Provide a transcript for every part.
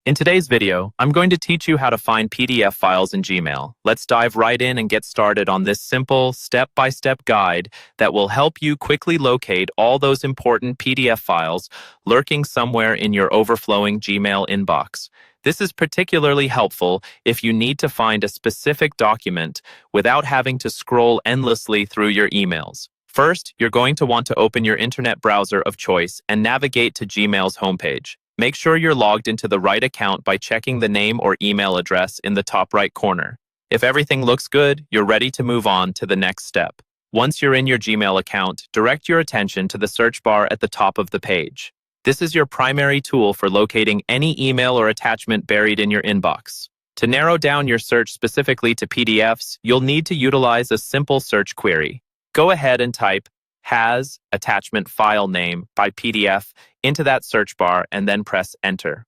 In today's video, I'm going to teach you how to find PDF files in Gmail. Let's dive right in and get started on this simple, step-by-step guide that will help you quickly locate all those important PDF files lurking somewhere in your overflowing Gmail inbox. This is particularly helpful if you need to find a specific document without having to scroll endlessly through your emails. First, you're going to want to open your internet browser of choice and navigate to Gmail's homepage. Make sure you're logged into the right account by checking the name or email address in the top right corner. If everything looks good, you're ready to move on to the next step. Once you're in your Gmail account, direct your attention to the search bar at the top of the page. This is your primary tool for locating any email or attachment buried in your inbox. To narrow down your search specifically to PDFs, you'll need to utilize a simple search query. Go ahead and type has attachment file name by PDF into that search bar and then press enter.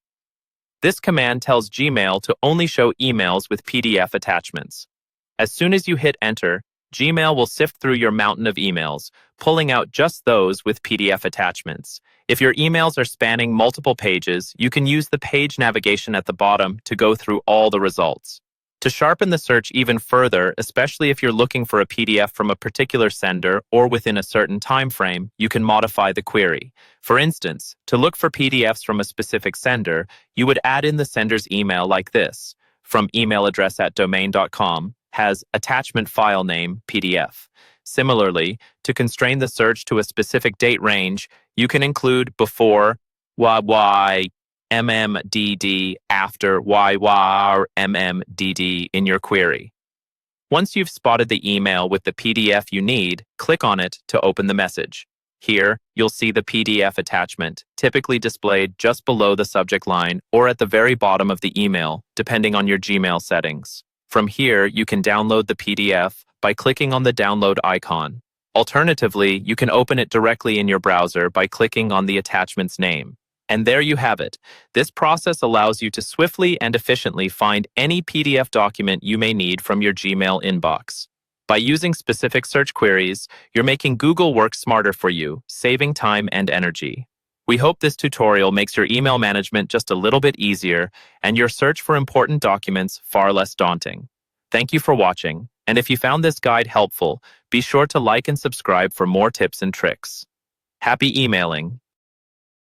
This command tells Gmail to only show emails with PDF attachments. As soon as you hit enter, Gmail will sift through your mountain of emails, pulling out just those with PDF attachments. If your emails are spanning multiple pages, you can use the page navigation at the bottom to go through all the results. To sharpen the search even further, especially if you're looking for a PDF from a particular sender or within a certain time frame, you can modify the query. For instance, to look for PDFs from a specific sender, you would add in the sender's email like this, from email address at domain.com, has attachment file name PDF. Similarly, to constrain the search to a specific date range, you can include before MMDD after MMDD in your query. Once you've spotted the email with the PDF you need, click on it to open the message. Here, you'll see the PDF attachment, typically displayed just below the subject line or at the very bottom of the email, depending on your Gmail settings. From here, you can download the PDF by clicking on the download icon. Alternatively, you can open it directly in your browser by clicking on the attachment's name. And there you have it. This process allows you to swiftly and efficiently find any PDF document you may need from your Gmail inbox. By using specific search queries, you're making Google work smarter for you, saving time and energy. We hope this tutorial makes your email management just a little bit easier and your search for important documents far less daunting. Thank you for watching, and if you found this guide helpful, be sure to like and subscribe for more tips and tricks. Happy emailing!